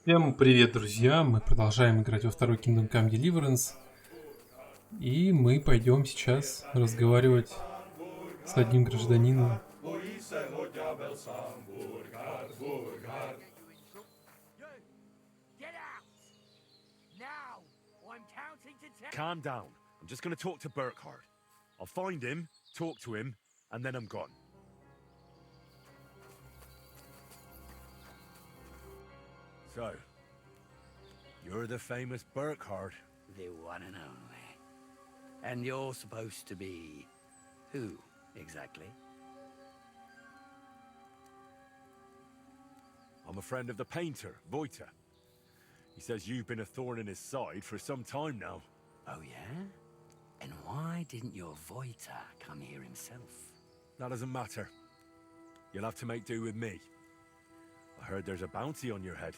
Всем привет, друзья! Мы продолжаем играть во второй Kingdom Come Deliverance. И мы пойдем сейчас разговаривать с одним гражданином. Calm down. I'm just going to talk to Burkhardt. I'll find him, talk to him, and then I'm gone. So, you're the famous Burkhardt. The one and only. And you're supposed to be... who, exactly? I'm a friend of the painter, Vojta. He says you've been a thorn in his side for some time now. Oh, yeah? And why didn't your Vojta come here himself? That doesn't matter. You'll have to make do with me. I heard there's a bounty on your head.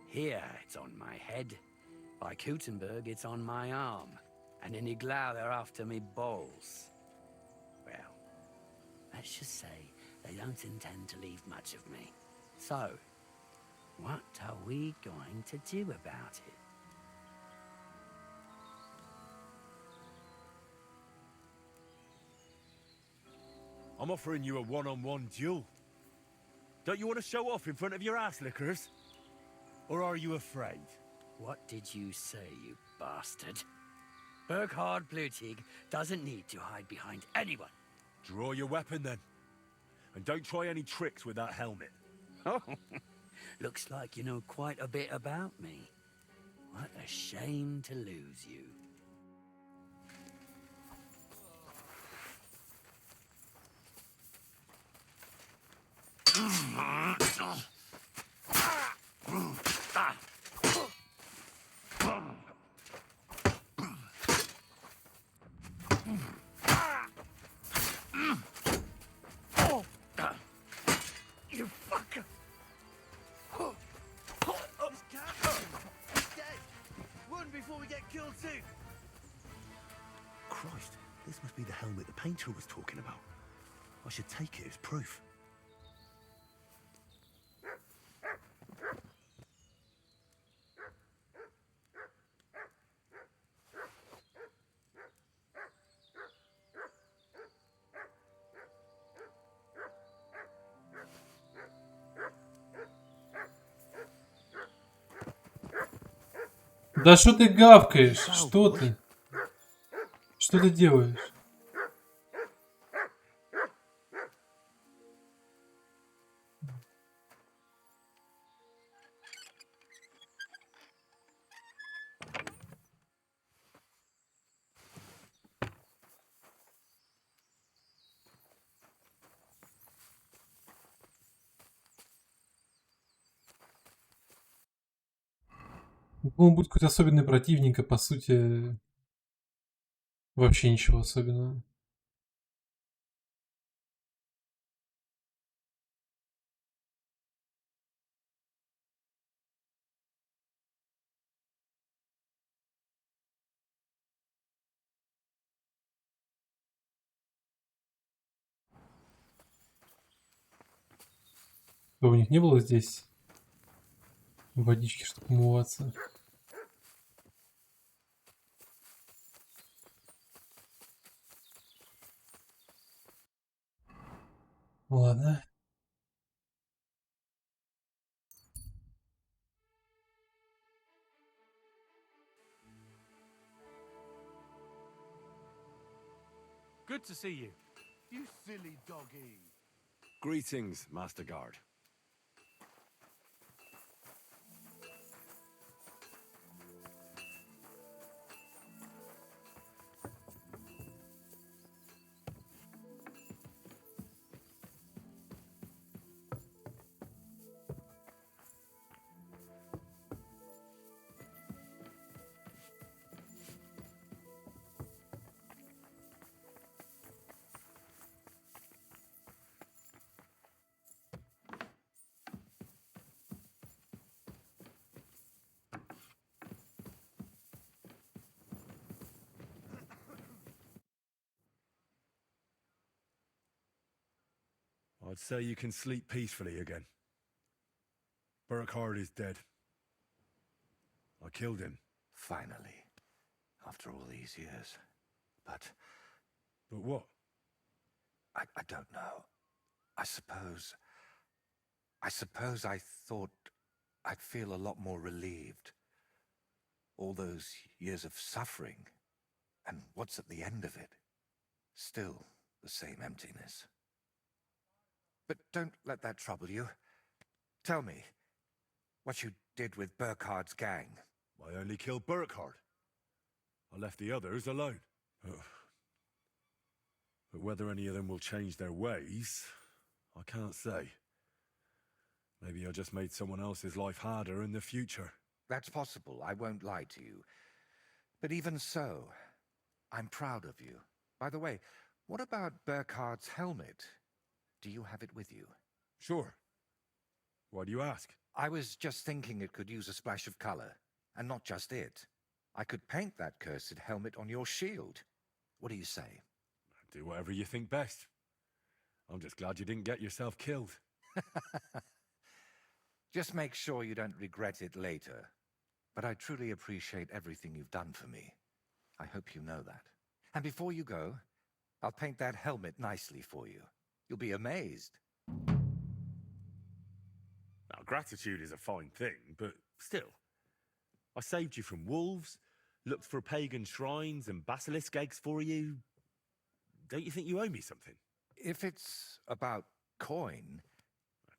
Here, it's on my head. By Kutenberg, it's on my arm. And in Iglau, they're after me balls. Well, let's just say they don't intend to leave much of me. So, what are we going to do about it? I'm offering you a one-on-one duel. Don't you want to show off in front of your ass lickers? Or are you afraid? What did you say, you bastard? Burkhard Blutig doesn't need to hide behind anyone. Draw your weapon then. And don't try any tricks with that helmet. Oh, looks like you know quite a bit about me. What a shame to lose you. You fucker! This cat is dead. Run before we get killed too. Christ, this must be the helmet the painter was talking about. I should take it as proof. Да что ты гавкаешь? Что ты? Что ты делаешь? Он будет какой-то особенный противник, а по сути вообще ничего особенного. Да у них не было здесь водички, чтобы умываться. Ладно. Good to see you. You silly doggy. Greetings, Master Guard. I'd say you can sleep peacefully again. Burkhard is dead. I killed him. Finally. After all these years. But what? I don't know. I suppose I thought I'd feel a lot more relieved. All those years of suffering, and what's at the end of it? Still the same emptiness. But don't let that trouble you. Tell me, what you did with Burkhard's gang. I only killed Burkhard. I left the others alone. But whether any of them will change their ways, I can't say. Maybe I just made someone else's life harder in the future. That's possible, I won't lie to you. But even so, I'm proud of you. By the way, what about Burkhard's helmet? Do you have it with you? Sure. Why do you ask? I was just thinking it could use a splash of color. And not just it. I could paint that cursed helmet on your shield. What do you say? Do whatever you think best. I'm just glad you didn't get yourself killed. Just make sure you don't regret it later. But I truly appreciate everything you've done for me. I hope you know that. And before you go, I'll paint that helmet nicely for you. You'll be amazed. Now, gratitude is a fine thing, but still. I saved you from wolves, looked for pagan shrines and basilisk eggs for you. Don't you think you owe me something? If it's about coin...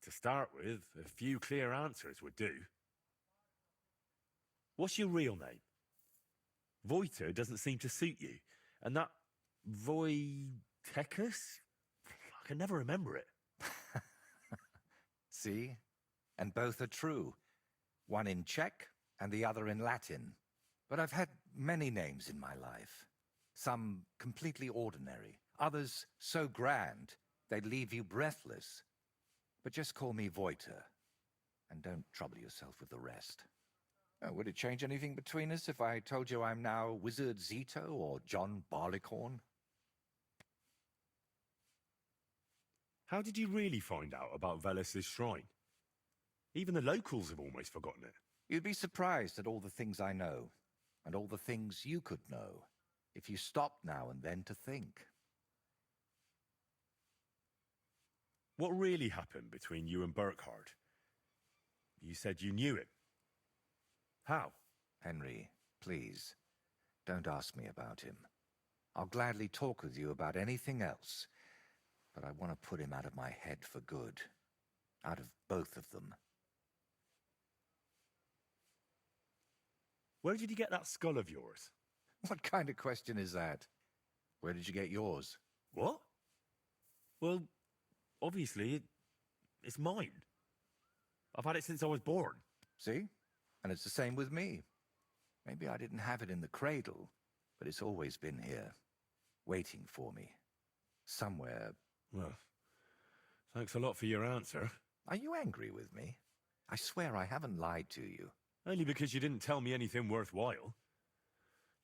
To start with, a few clear answers would do. What's your real name? Voiter doesn't seem to suit you. And that Voitechus? I can never remember it. See? And both are true. One in Czech and the other in Latin. But I've had many names in my life. Some completely ordinary. Others so grand, they'd leave you breathless. But just call me Voiter. And don't trouble yourself with the rest. Oh, would it change anything between us if I told you I'm now Wizard Zito or John Barleycorn? How did you really find out about Velus's shrine? Even the locals have almost forgotten it. You'd be surprised at all the things I know, and all the things you could know, if you stopped now and then to think. What really happened between you and Burkhard? You said you knew him. How? Henry, please, don't ask me about him. I'll gladly talk with you about anything else, but I want to put him out of my head for good. Out of both of them. Where did you get that skull of yours? What kind of question is that? Where did you get yours? What? Well, obviously, it's mine. I've had it since I was born. See? And it's the same with me. Maybe I didn't have it in the cradle, but it's always been here, waiting for me. Somewhere. Well, thanks a lot for your answer. Are you angry with me? I swear I haven't lied to you. Only because you didn't tell me anything worthwhile.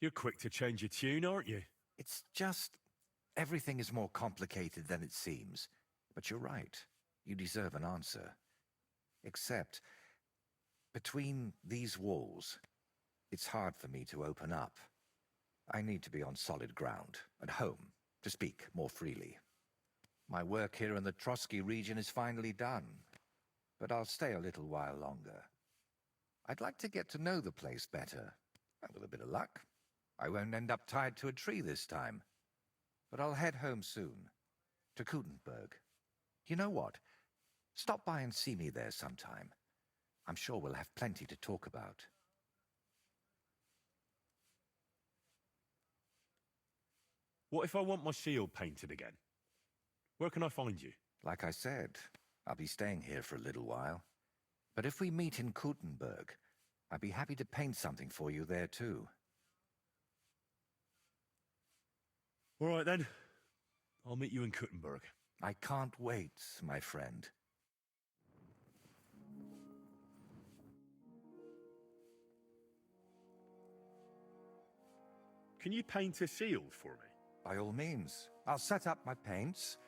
You're quick to change your tune, aren't you? It's just... everything is more complicated than it seems. But you're right. You deserve an answer. Except, between these walls, it's hard for me to open up. I need to be on solid ground, at home, to speak more freely. My work here in the Trotsky region is finally done, but I'll stay a little while longer. I'd like to get to know the place better, and with a bit of luck, I won't end up tied to a tree this time. But I'll head home soon, to Kutenberg. You know what? Stop by and see me there sometime. I'm sure we'll have plenty to talk about. What if I want my shield painted again? Where can I find you? Like I said, I'll be staying here for a little while. But if we meet in Kutenberg, I'd be happy to paint something for you there too. All right then. I'll meet you in Kutenberg. I can't wait, my friend. Can you paint a shield for me? By all means. I'll set up my paints.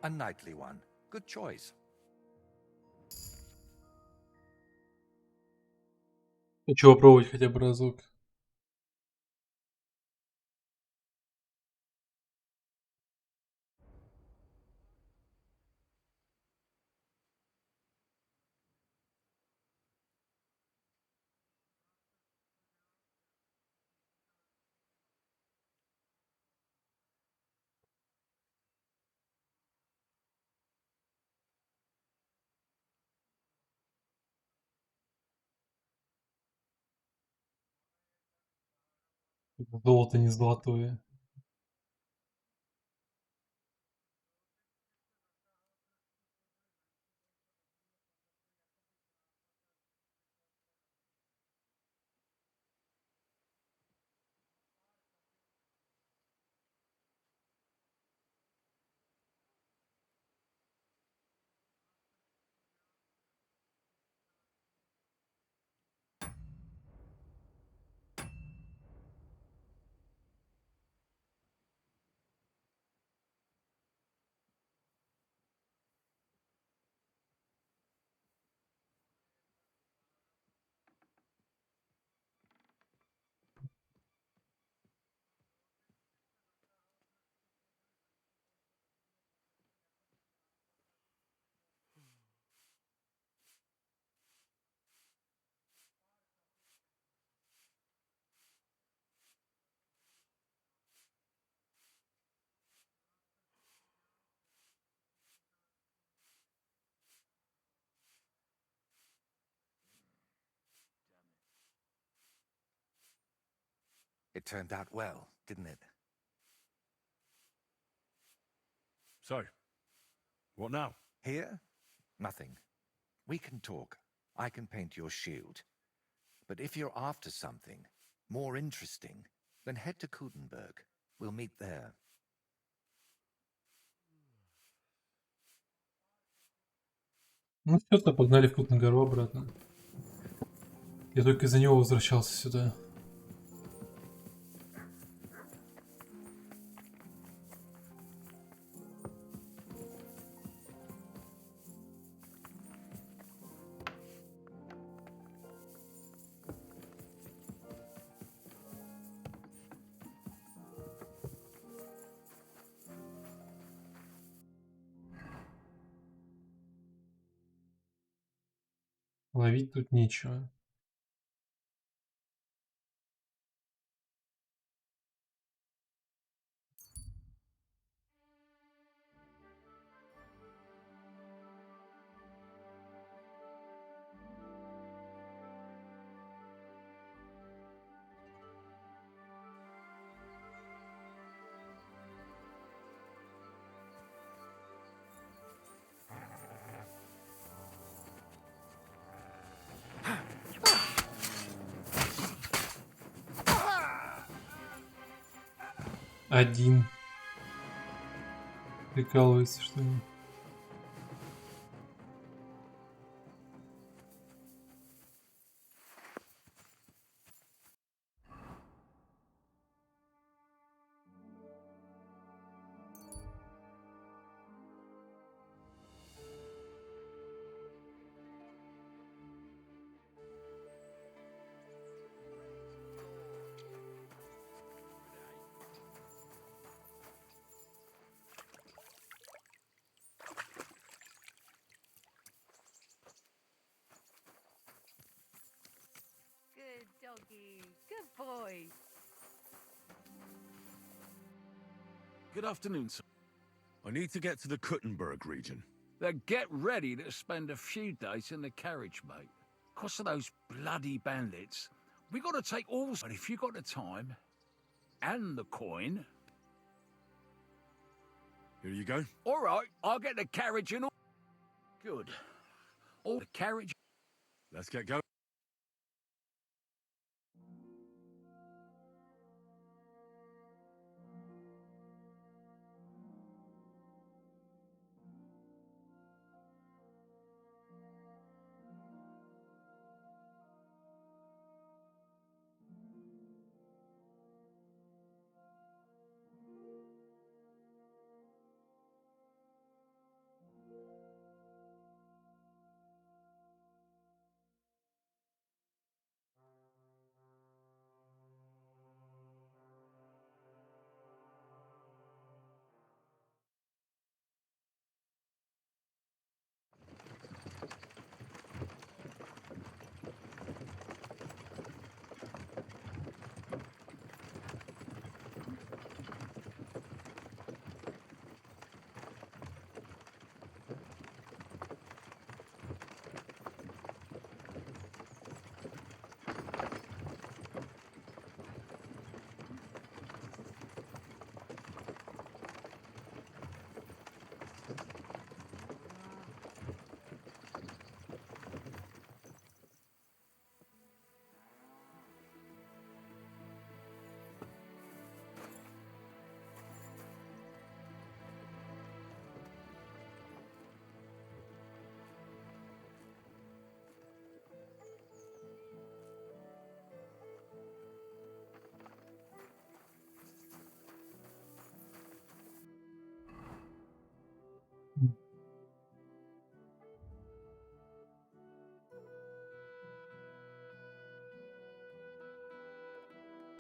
A knightly one. Good choice. Хочу попробовать хотя бы разок. Золото не золотое. It turned out well, didn't it? So, what now? Here? Nothing. We can talk. I can paint your shield. But if you're after something more interesting, then head to Kudenberg. We'll meet there. Ну всё-то погнали в Кут на гору обратно. Я только из-за него возвращался сюда. Ловить тут нечего. Один. Прикалывается, что ли? Good doggy. Good boy. Good afternoon, sir. I need to get to the Kuttenberg region. Then get ready to spend a few days in the carriage, mate. 'Cause of those bloody bandits, we got to take all. But if you got the time and the coin, Here you go. all right, I'll get the carriage and all. Good. All the carriage. Let's get going.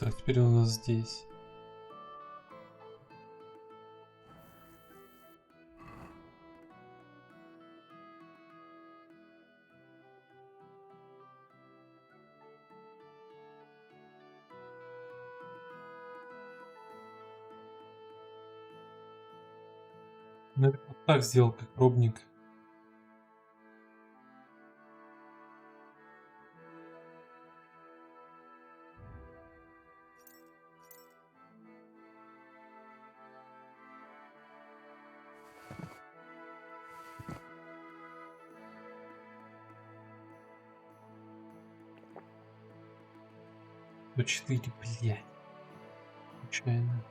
Так, теперь он у нас здесь. Ну, я вот так сделал, как пробник. До 4, блядь. Случайно.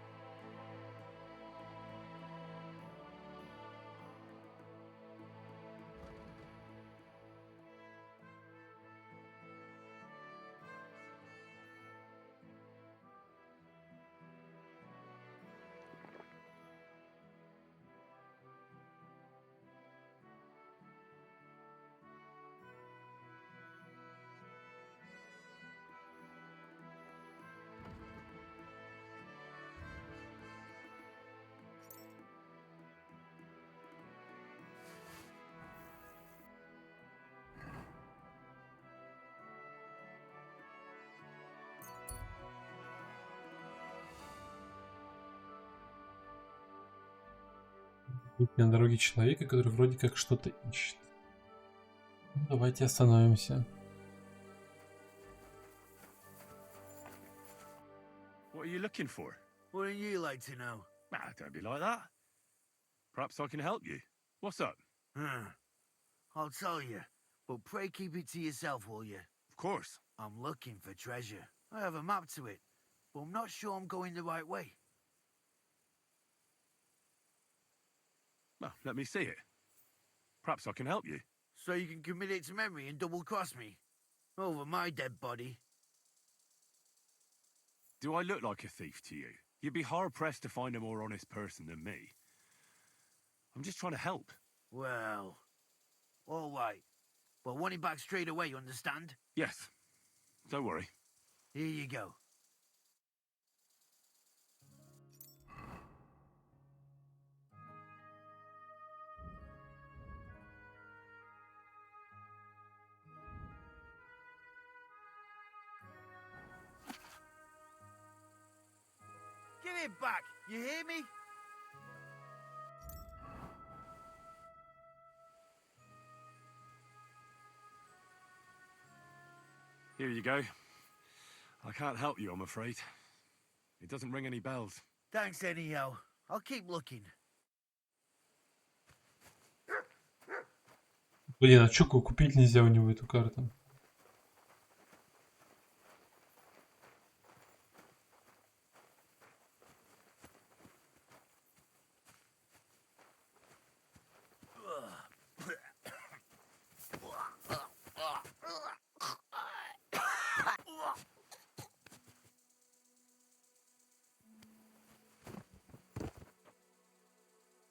Тут на дороге человека, который вроде как что-то ищет. Ну, давайте остановимся. What are you looking for? Wouldn't you like to know? Ah, don't be like that. Perhaps I can help you. What's up? I'll tell you, but pray keep it to yourself, will you? Of course. I'm looking for treasure. I have a map to it, but I'm not sure I'm going the right way. Well, let me see it. Perhaps I can help you. So you can commit it to memory and double-cross me? Over my dead body? Do I look like a thief to you? You'd be hard-pressed to find a more honest person than me. I'm just trying to help. Well, all right. But want it back straight away, understand? Yes. Don't worry. Here you go. Give it back, you hear me? Here you go. I can't help you, I'm afraid. It doesn't ring any bells. Thanks anyhow. I'll keep looking. Блин, а чё купить нельзя у него эту карту?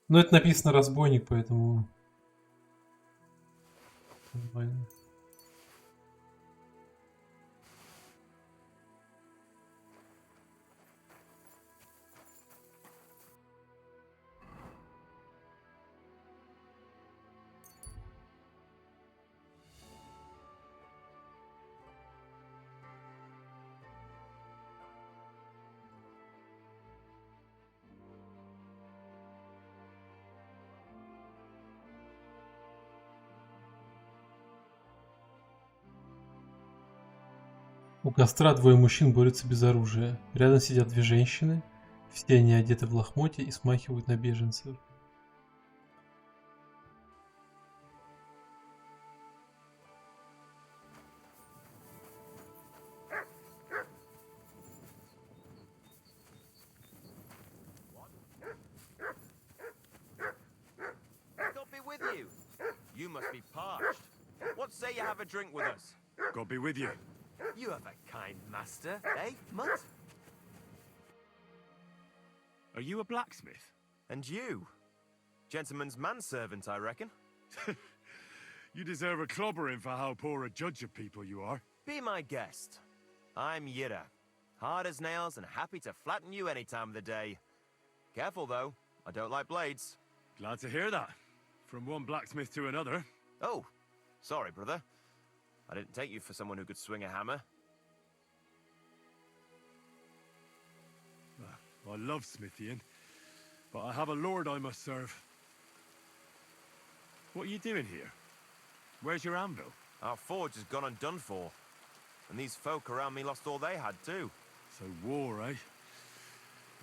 Ну, это написано разбойник, поэтому... Нормально. У костра двое мужчин борются без оружия. Рядом сидят две женщины. Все они одеты в лохмотья и смахивают на беженцев. God be with you. You must be parched. What say you have a drink with us? God be with you. You have a kind master, eh, Mutt? Are you a blacksmith? And you? Gentleman's manservant, I reckon. You deserve a clobbering for how poor a judge of people you are. Be my guest. I'm Yira. Hard as nails and happy to flatten you any time of the day. Careful, though. I don't like blades. Glad to hear that. From one blacksmith to another. Oh, sorry, brother. I didn't take you for someone who could swing a hammer. I love smithying, but I have a lord I must serve. What are you doing here? Where's your anvil? Our forge has gone undone for. And these folk around me lost all they had, too. So war, eh?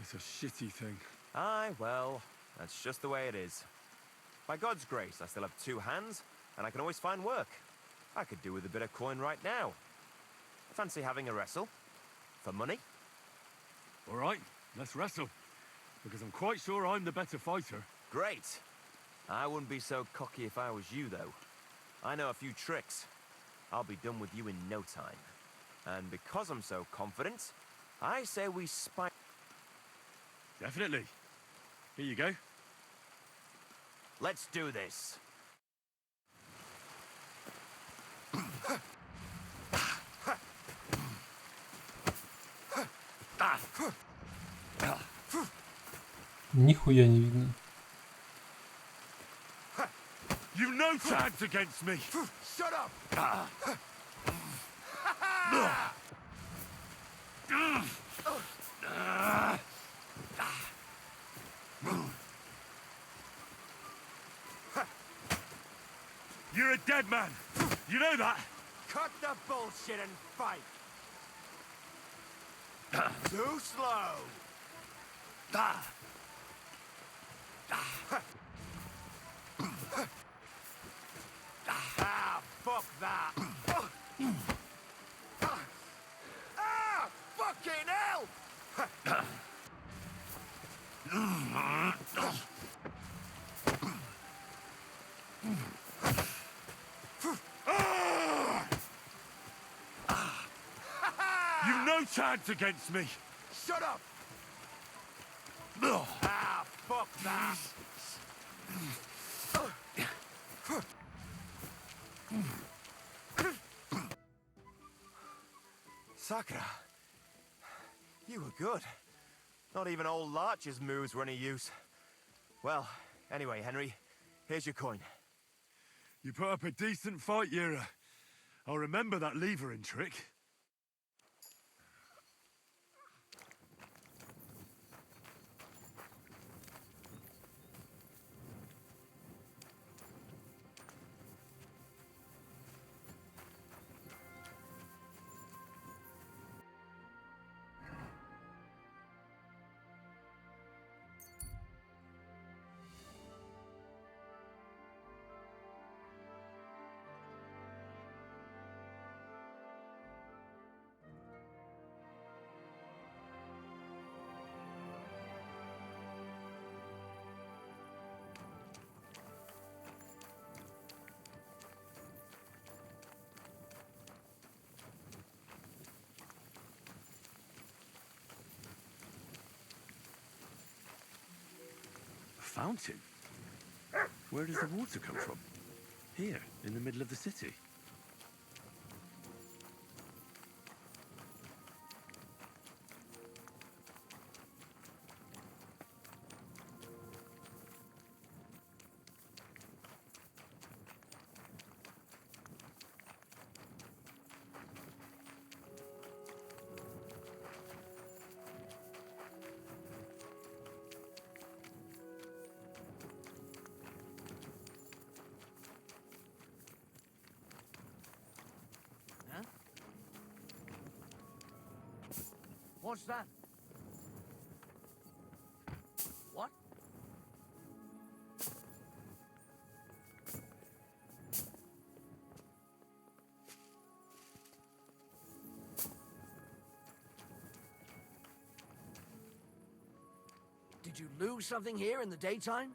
It's a shitty thing. Aye, well, that's just the way it is. By God's grace, I still have 2 hands, and I can always find work. I could do with a bit of coin right now. Fancy having a wrestle? For money? All right, let's wrestle. Because I'm quite sure I'm the better fighter. Great. I wouldn't be so cocky if I was you, though. I know a few tricks. I'll be done with you in no time. And because I'm so confident, I say we spy... Definitely. Here you go. Let's do this. Нихуя не видно. You've no chance against me. Shut up! You're a dead man. You know that? Cut the bullshit and fight! Too slow! Ah, fuck that! Ah, fucking hell! You've no chance against me. Shut up! Ah, fuck that! Sakura, you were good. Not even old Larcher's moves were any use. Well, anyway, Henry, here's your coin. You put up a decent fight, Yura. I'll remember that levering trick. Fountain? Where does the water come from? Here, in the middle of the city. What's that? What? Did you lose something here in the daytime?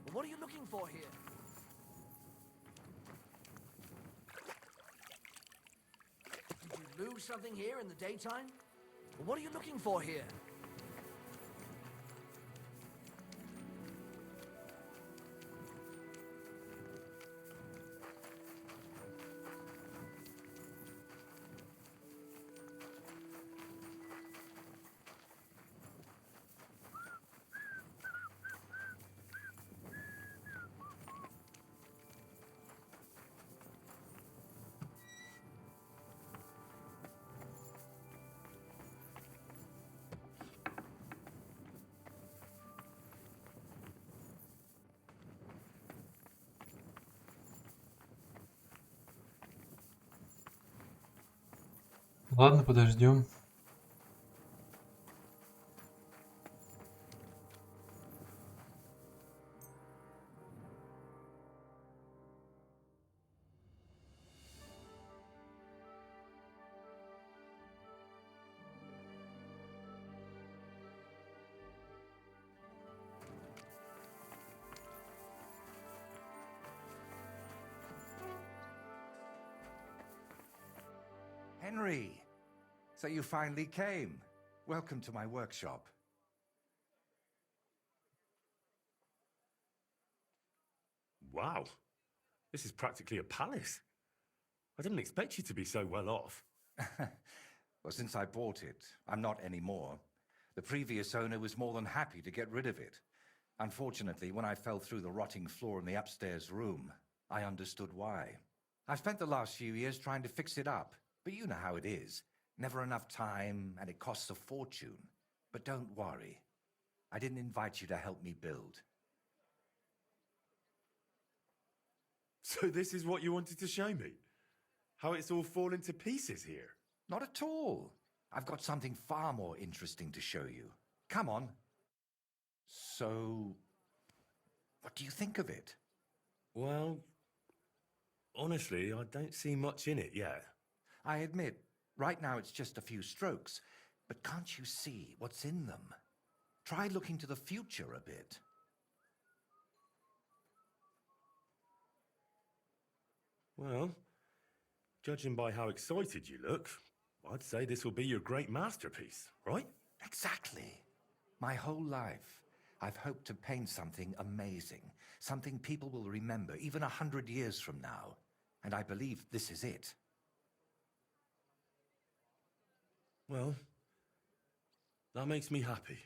Well, what are you looking for here? Did you lose something here in the daytime? Well, what are you looking for here? Ладно, подождем. Henry! So you finally came. Welcome to my workshop. Wow. This is practically a palace. I didn't expect you to be so well off. Well, since I bought it, I'm not anymore. The previous owner was more than happy to get rid of it. Unfortunately, when I fell through the rotting floor in the upstairs room, I understood why. I've spent the last few years trying to fix it up, but you know how it is. Never enough time, and it costs a fortune. But don't worry. I didn't invite you to help me build. So this is what you wanted to show me? How it's all fallen to pieces here? Not at all. I've got something far more interesting to show you. Come on. So, what do you think of it? Well, honestly, I don't see much in it yet. I admit, right now it's just a few strokes, but can't you see what's in them? Try looking to the future a bit. Well, judging by how excited you look, I'd say this will be your great masterpiece, right? Exactly. My whole life, I've hoped to paint something amazing, something people will remember even 100 years from now. And I believe this is it. Well, that makes me happy.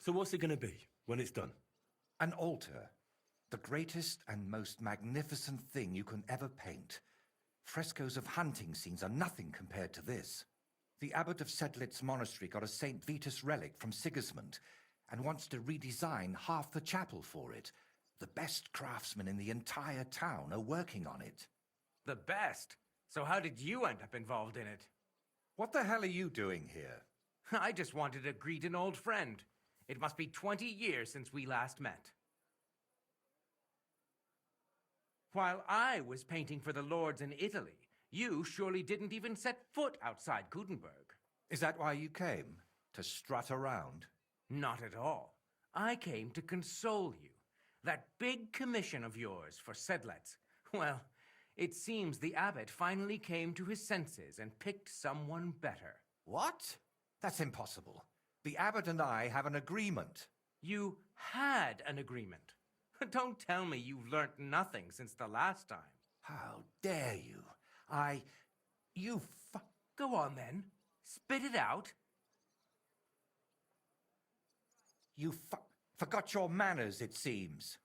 So what's it going to be when it's done? An altar. The greatest and most magnificent thing you can ever paint. Frescoes of hunting scenes are nothing compared to this. The abbot of Sedlitz monastery got a St. Vitus relic from Sigismund and wants to redesign half the chapel for it. The best craftsmen in the entire town are working on it. The best? So how did you end up involved in it? What the hell are you doing here? I just wanted to greet an old friend. It must be 20 years since we last met. While I was painting for the lords in Italy, you surely didn't even set foot outside Gutenberg. Is that why you came? To strut around? Not at all. I came to console you. That big commission of yours for Sedlitz. Well, it seems the abbot finally came to his senses and picked someone better. What? That's impossible. The abbot and I have an agreement. You had an agreement. Don't tell me you've learnt nothing since the last time. How dare you? Go on then. Spit it out. You forgot your manners, it seems.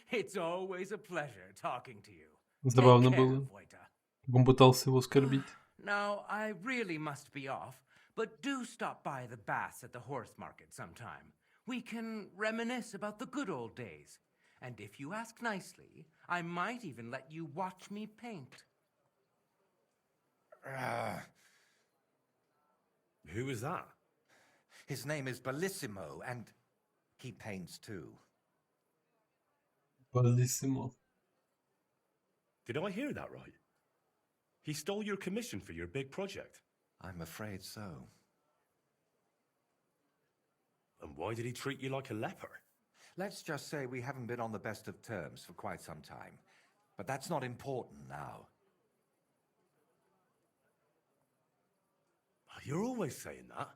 It's always a pleasure talking to you. Забавно Take care, было. Voita. Как он пытался его оскорбить. Now, I really must be off, but do stop by the baths at the horse market sometime. We can reminisce about the good old days. And if you ask nicely, I might even let you watch me paint. Who was that? His name is Bellissimo, and he paints too. Bellissimo. Did I hear that right? He stole your commission for your big project. I'm afraid so. And why did he treat you like a leper? Let's just say we haven't been on the best of terms for quite some time. But that's not important now. You're always saying that.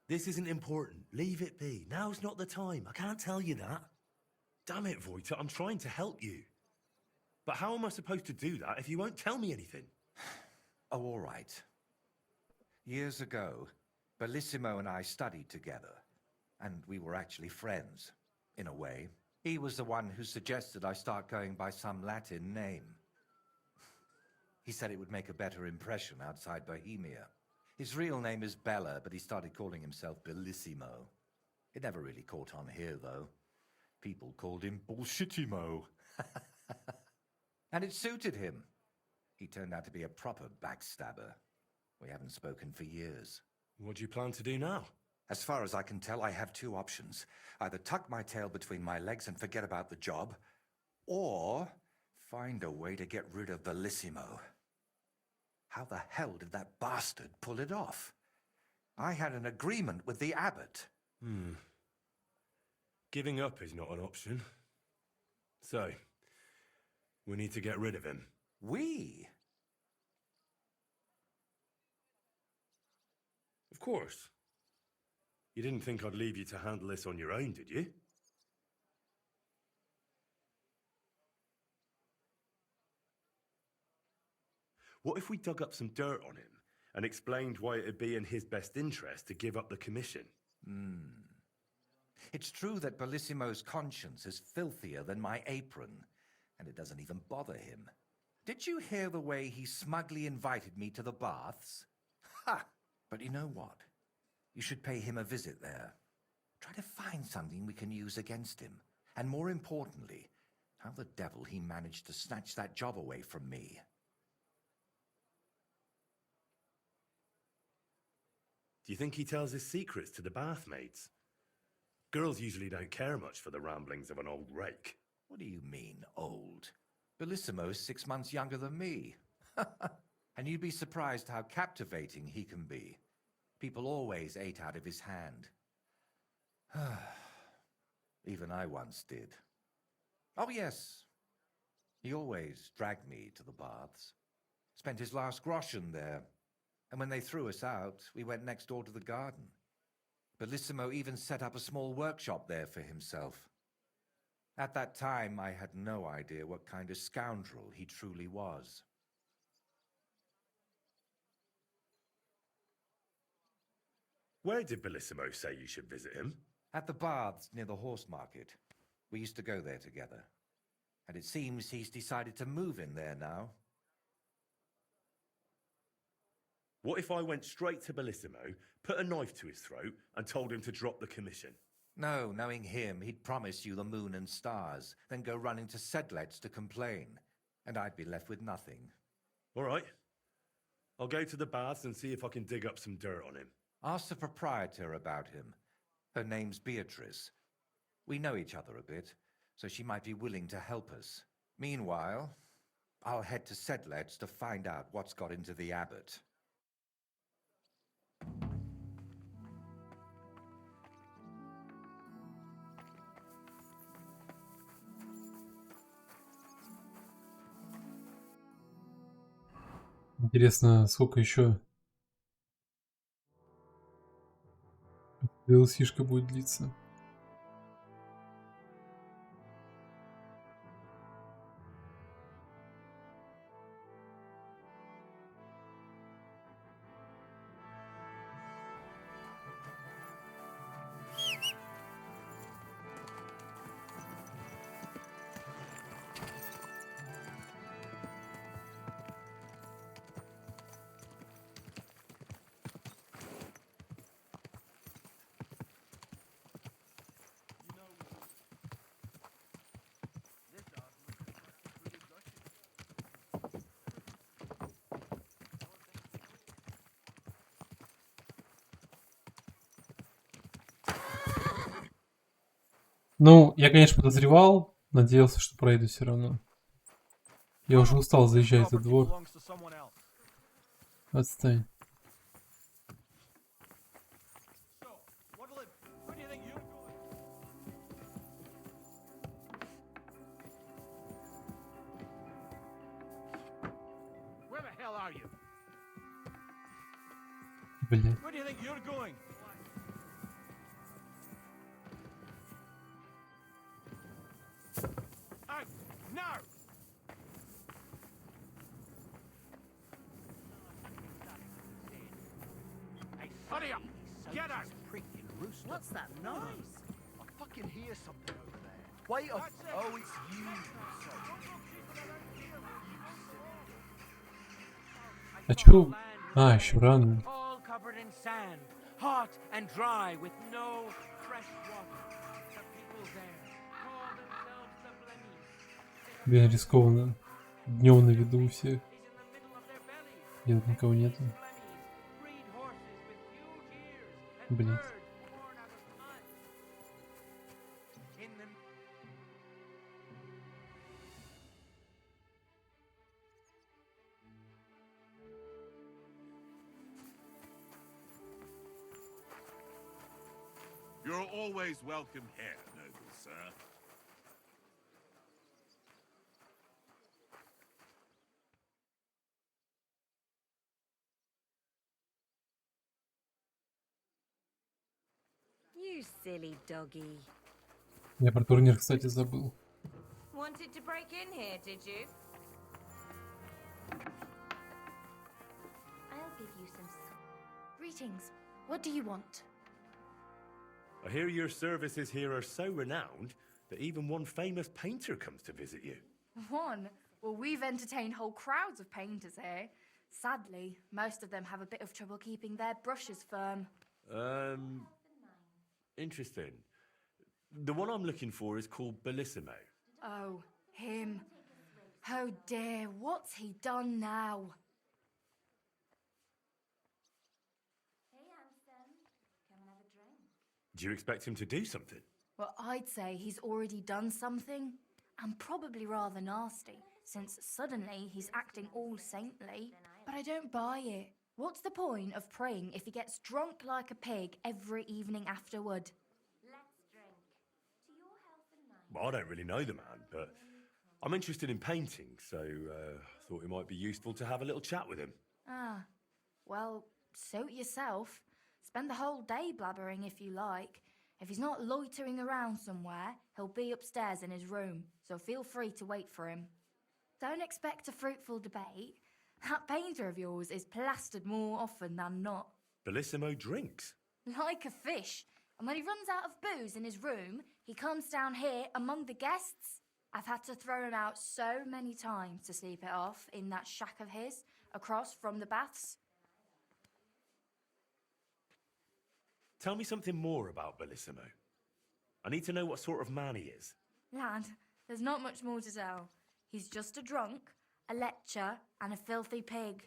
This isn't important. Leave it be. Now's not the time. I can't tell you that. Damn it, Voita, I'm trying to help you. But how am I supposed to do that if you won't tell me anything? Oh, all right. Years ago, Bellissimo and I studied together. And we were actually friends, in a way. He was the one who suggested I start going by some Latin name. He said it would make a better impression outside Bohemia. His real name is Bella, but he started calling himself Bellissimo. It never really caught on here, though. People called him Bullshitimo. And it suited him. He turned out to be a proper backstabber. We haven't spoken for years. What do you plan to do now? As far as I can tell, I have two options. Either tuck my tail between my legs and forget about the job, or find a way to get rid of Bellissimo. How the hell did that bastard pull it off? I had an agreement with the abbot. Giving up is not an option. So, we need to get rid of him. We? Of course. You didn't think I'd leave you to handle this on your own, did you? What if we dug up some dirt on him and explained why it'd be in his best interest to give up the commission? It's true that Bellissimo's conscience is filthier than my apron, and it doesn't even bother him. Did you hear the way he smugly invited me to the baths? Ha! But you know what? You should pay him a visit there. Try to find something we can use against him. And more importantly, how the devil he managed to snatch that job away from me. Do you think he tells his secrets to the bathmaids? Girls usually don't care much for the ramblings of an old rake. What do you mean, old? Bellissimo's 6 months younger than me. And you'd be surprised how captivating he can be. People always ate out of his hand. Even I once did. Oh, yes. He always dragged me to the baths. Spent his last groschen there. And when they threw us out, we went next door to the garden. Bellissimo even set up a small workshop there for himself. At that time, I had no idea what kind of scoundrel he truly was. Where did Bellissimo say you should visit him? At the baths near the horse market. We used to go there together. And it seems he's decided to move in there now. What if I went straight to Bellissimo, put a knife to his throat, and told him to drop the commission? No, knowing him, he'd promise you the moon and stars, then go running to Sedlets to complain. And I'd be left with nothing. All right. I'll go to the baths and see if I can dig up some dirt on him. Ask the proprietor about him. Her name's Beatrice. We know each other a bit, so she might be willing to help us. Meanwhile, I'll head to Sedlets to find out what's got into the abbot. Интересно, сколько еще DLC-шка будет длиться. Ну, я, конечно, подозревал, надеялся, что пройду все равно. Я уже устал заезжать в этот двор. Отстань. Блин. What's that noise? I fucking hear something over there. Wait up. Oh, it's you. А чё? А, еще рано. All covered in sand, hot and dry, with no fresh water. The people there call themselves the Blennies. Блин, рискованно. Днем на виду у всех. Is in the Где-то никого нету. Блин. You're always welcome here, noble sir. You silly doggy. Я про турнир, кстати, забыл. Wanted to break in here, did you? I'll give you some. Greetings. What do you want? I hear your services here are so renowned that even one famous painter comes to visit you. One? Well, we've entertained whole crowds of painters here. Sadly, most of them have a bit of trouble keeping their brushes firm. Interesting. The one I'm looking for is called Bellissimo. Oh, him. Oh dear, what's he done now? Hey, handsome. Come and have a drink. Do you expect him to do something? Well, I'd say he's already done something, and probably rather nasty, since suddenly he's acting all saintly. But I don't buy it. What's the point of praying if he gets drunk like a pig every evening afterward? Let's drink. To your health and mine. Well, I don't really know the man, but I'm interested in painting, so thought it might be useful to have a little chat with him. Ah, well, suit yourself. Spend the whole day blabbering if you like. If he's not loitering around somewhere, he'll be upstairs in his room, so feel free to wait for him. Don't expect a fruitful debate. That painter of yours is plastered more often than not. Bellissimo drinks. Like a fish. And when he runs out of booze in his room, he comes down here among the guests. I've had to throw him out so many times to sleep it off in that shack of his, across from the baths. Tell me something more about Bellissimo. I need to know what sort of man he is. Lad, there's not much more to tell. He's just a drunk, a lecher, and a filthy pig.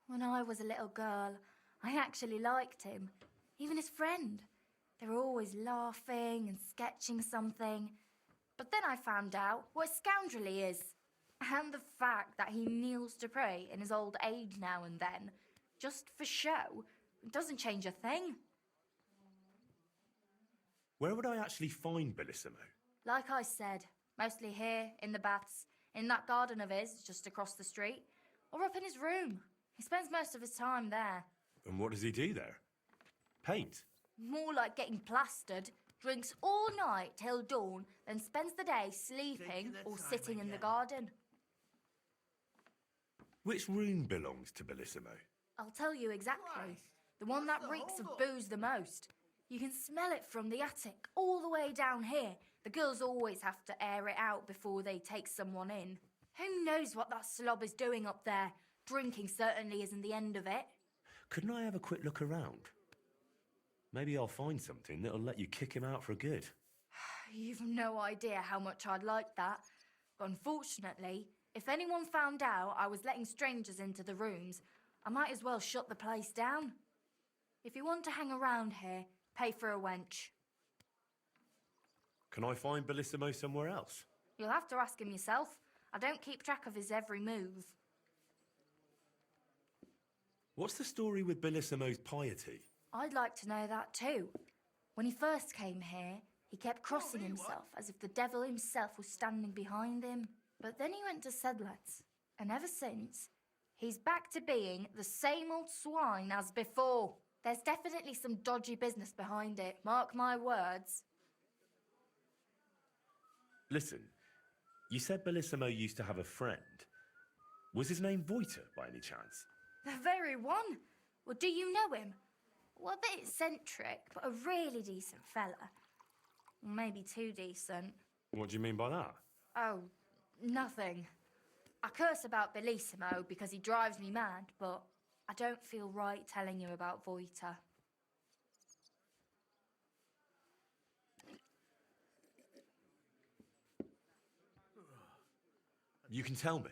When I was a little girl, I actually liked him. Even his friend. They were always laughing and sketching something. But then I found out what a scoundrel he is. And the fact that he kneels to pray in his old age now and then, just for show, doesn't change a thing. Where would I actually find Bellissimo? Like I said, mostly here, in the baths, in that garden of his, just across the street, or up in his room. He spends most of his time there. And what does he do there? Paint? More like getting plastered, drinks all night till dawn, then spends the day sleeping or sitting in the garden. Which room belongs to Bellissimo? I'll tell you exactly. The one that reeks of booze the most. You can smell it from the attic all the way down here. The girls always have to air it out before they take someone in. Who knows what that slob is doing up there? Drinking certainly isn't the end of it. Couldn't I have a quick look around? Maybe I'll find something that'll let you kick him out for good. You've no idea how much I'd like that. But unfortunately, if anyone found out I was letting strangers into the rooms, I might as well shut the place down. If you want to hang around here, pay for a wench. Can I find Bellissimo somewhere else? You'll have to ask him yourself. I don't keep track of his every move. What's the story with Bellissimo's piety? I'd like to know that too. When he first came here, he kept crossing himself as if the devil himself was standing behind him. But then he went to Sedlets, and ever since, he's back to being the same old swine as before. There's definitely some dodgy business behind it, mark my words. Listen, you said Bellissimo used to have a friend. Was his name Voiter, by any chance? The very one. Well, do you know him? Well, a bit eccentric, but a really decent fella. Maybe too decent. What do you mean by that? Oh, nothing. I curse about Bellissimo because he drives me mad, but I don't feel right telling you about Voiter. You can tell me.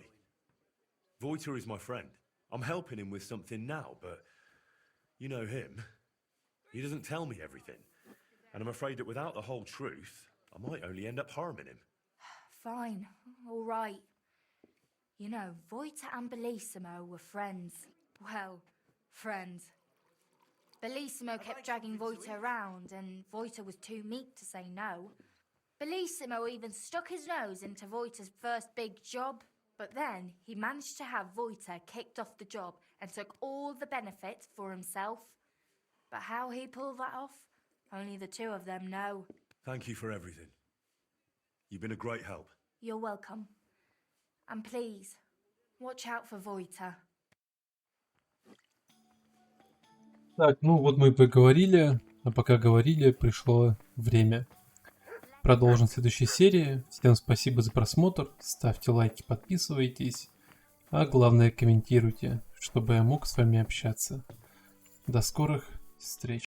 Voiter is my friend. I'm helping him with something now, but you know him. He doesn't tell me everything. And I'm afraid that without the whole truth, I might only end up harming him. Fine, all right. You know, Voita and Bellissimo were friends. Well, friends. Bellissimo kept dragging Voita around, and Voita was too meek to say no. Bellissimo even stuck his nose into Voita's first big job, but then he managed to have Voita kicked off the job and took all the benefits for himself. But how he pulled that off, only the two of them know. Thank you for everything. You've been a great help. You're welcome. And please, watch out for Voita. Так, ну вот мы и поговорили, а пока говорили, пришло время. Продолжим в следующей серии. Всем спасибо за просмотр, ставьте лайки, подписывайтесь, а главное комментируйте, чтобы я мог с вами общаться. До скорых встреч.